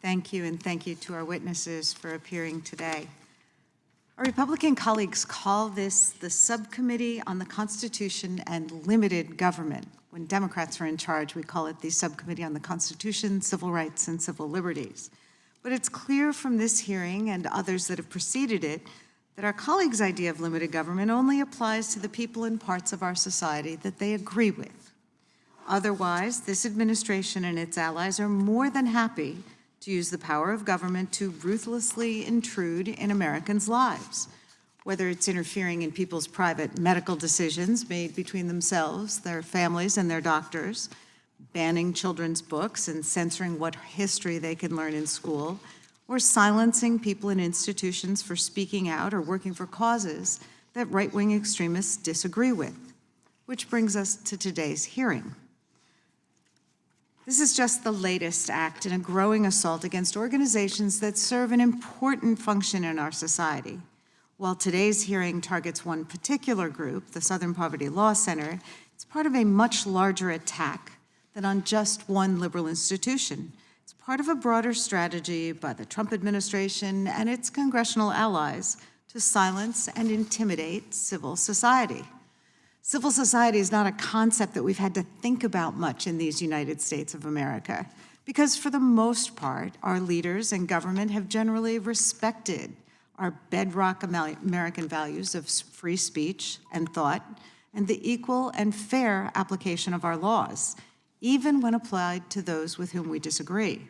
Thank you, and thank you to our witnesses for appearing today. Our Republican colleagues call this the Subcommittee on the Constitution and Limited Government. When Democrats are in charge, we call it the Subcommittee on the Constitution, Civil Rights, and Civil Liberties. But it's clear from this hearing and others that have preceded it that our colleagues' idea of limited government only applies to the people and parts of our society that they agree with. Otherwise, this administration and its allies are more than happy to use the power of government to ruthlessly intrude in Americans' lives, whether it's interfering in people's private medical decisions made between themselves, their families, and their doctors, banning children's books and censoring what history they can learn in school, or silencing people in institutions for speaking out or working for causes that right-wing extremists disagree with. Which brings us to today's hearing. This is just the latest act in a growing assault against organizations that serve an important function in our society. While today's hearing targets one particular group, the Southern Poverty Law Center, it's part of a much larger attack than on just one liberal institution. It's part of a broader strategy by the Trump administration and its congressional allies to silence and intimidate civil society. Civil society is not a concept that we've had to think about much in these United States of America, because for the most part, our leaders and government have generally respected our bedrock American values of free speech and thought, and the equal and fair application of our laws, even when applied to those with whom we disagree.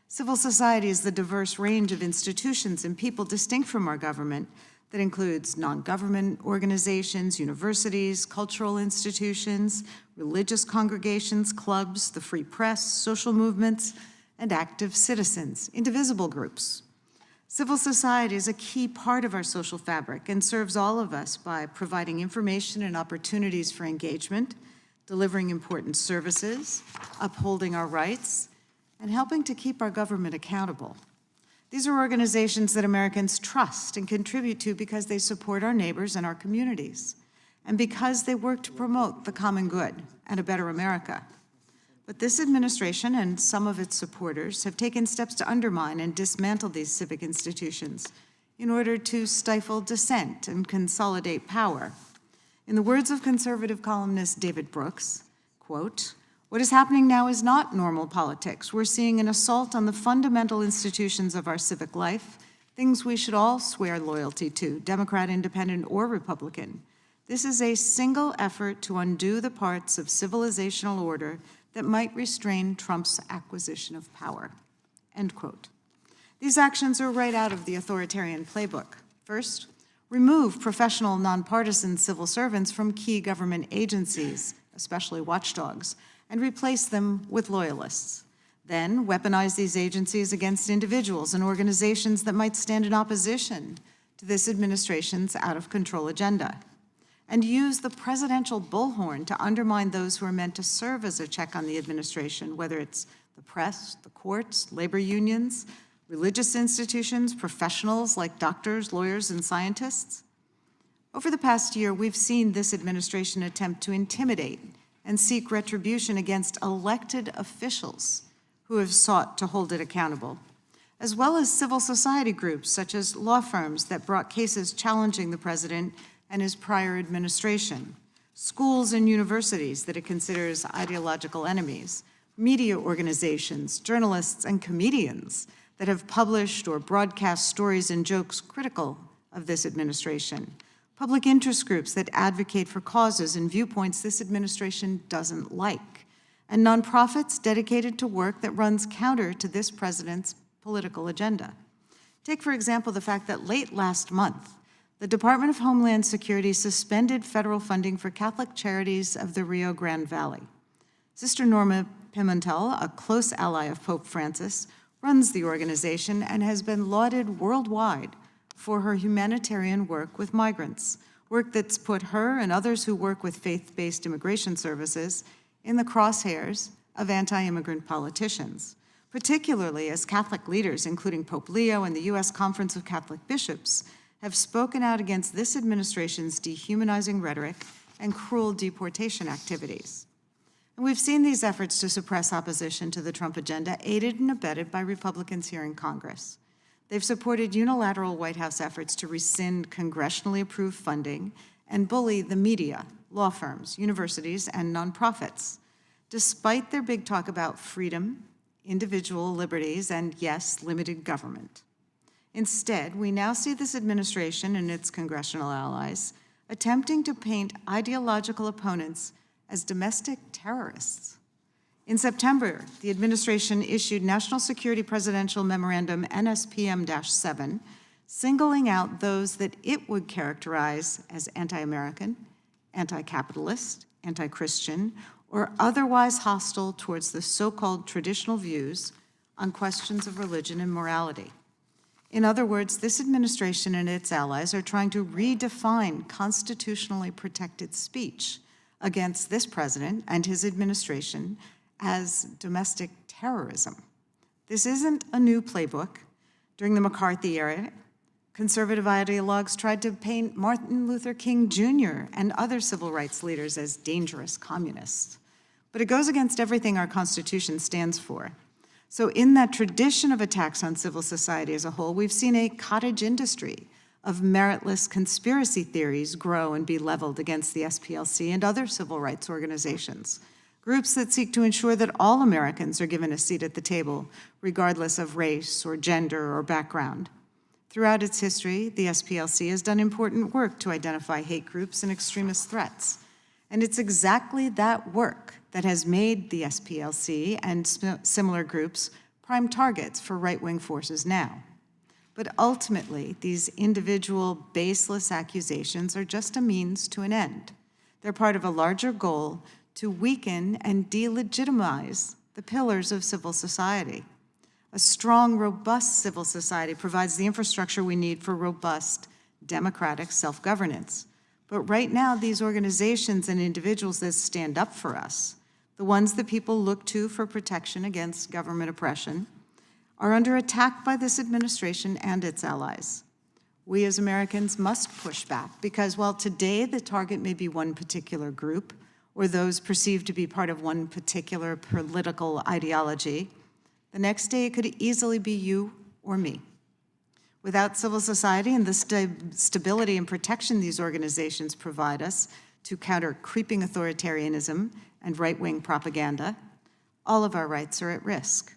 Civil society is the diverse range of institutions and people distinct from our government that includes non-government organizations, universities, cultural institutions, religious congregations, clubs, the free press, social movements, and active citizens, indivisible groups. Civil society is a key part of our social fabric and serves all of us by providing information and opportunities for engagement, delivering important services, upholding our rights, and helping to keep our government accountable. These are organizations that Americans trust and contribute to because they support our neighbors and our communities, and because they work to promote the common good and a better America. But this administration and some of its supporters have taken steps to undermine and dismantle these civic institutions in order to stifle dissent and consolidate power. In the words of conservative columnist David Brooks, quote, "What is happening now is not normal politics. We're seeing an assault on the fundamental institutions of our civic life, things we should all swear loyalty to, Democrat, Independent, or Republican. This is a single effort to undo the parts of civilizational order that might restrain Trump's acquisition of power," end quote. These actions are right out of the authoritarian playbook. First, remove professional, nonpartisan civil servants from key government agencies, especially watchdogs, and replace them with loyalists. Then weaponize these agencies against individuals and organizations that might stand in opposition to this administration's out-of-control agenda. And use the presidential bullhorn to undermine those who are meant to serve as a check on the administration, whether it's the press, the courts, labor unions, religious institutions, professionals like doctors, lawyers, and scientists. Over the past year, we've seen this administration attempt to intimidate and seek retribution against elected officials who have sought to hold it accountable, as well as civil society groups such as law firms that brought cases challenging the president and his prior administration, schools and universities that it considers ideological enemies, media organizations, journalists, and comedians that have published or broadcast stories and jokes critical of this administration, public interest groups that advocate for causes and viewpoints this administration doesn't like, and nonprofits dedicated to work that runs counter to this president's political agenda. Take, for example, the fact that late last month, the Department of Homeland Security suspended federal funding for Catholic Charities of the Rio Grande Valley. Sister Norma Pimentel, a close ally of Pope Francis, runs the organization and has been lauded worldwide for her humanitarian work with migrants, work that's put her and others who work with faith-based immigration services in the crosshairs of anti-immigrant politicians, particularly as Catholic leaders, including Pope Leo and the U.S. Conference of Catholic Bishops, have spoken out against this administration's dehumanizing rhetoric and cruel deportation activities. And And we've seen these efforts to suppress opposition to the Trump agenda aided and abetted by Republicans here in Congress. They've supported unilateral White House efforts to rescind congressionally approved funding and bully the media, law firms, universities, and nonprofits, despite their big talk about freedom, individual liberties, and yes, limited government. Instead, we now see this administration and its congressional allies attempting to paint ideological opponents as domestic terrorists. In September, the administration issued National Security Presidential Memorandum NSPM-7, singling out those that it would characterize as anti-American, anti-capitalist, anti-Christian, or otherwise hostile towards the so-called traditional views on questions of religion and morality. In other words, this administration and its allies are trying to redefine constitutionally protected speech against this president and his administration as domestic terrorism. This isn't a new playbook. During the McCarthy era, conservative ideologues tried to paint Martin Luther King Jr. and other civil rights leaders as dangerous communists. But it goes against everything our Constitution stands for. So in that tradition of attacks on civil society as a whole, we've seen a cottage industry of meritless conspiracy theories grow and be leveled against the SPLC and other civil rights organizations, groups that seek to ensure that all Americans are given a seat at the table, regardless of race or gender or background. Throughout its history, the SPLC has done important work to identify hate groups and extremist threats. And it's exactly that work that has made the SPLC and similar groups prime targets for right-wing forces now. But ultimately, these individual baseless accusations are just a means to an end. They're part of a larger goal to weaken and delegitimize the pillars of civil society. A strong, robust civil society provides the infrastructure we need for robust, democratic self-governance. But right now, these organizations and individuals that stand up for us, the ones that people look to for protection against government oppression, are under attack by this administration and its allies. We as Americans must push back because while today the target may be one particular group or those perceived to be part of one particular political ideology, the next day it could easily be you or me. Without civil society and the stability and protection these organizations provide us to counter creeping authoritarianism and right-wing propaganda, all of our rights are at risk.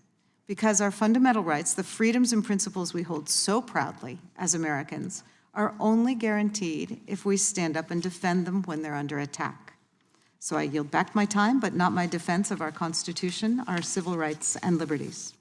Because our fundamental rights, the freedoms and principles we hold so proudly as Americans, are only guaranteed if we stand up and defend them when they're under attack. So I yield back my time, but not my defense of our Constitution, our civil rights, and liberties.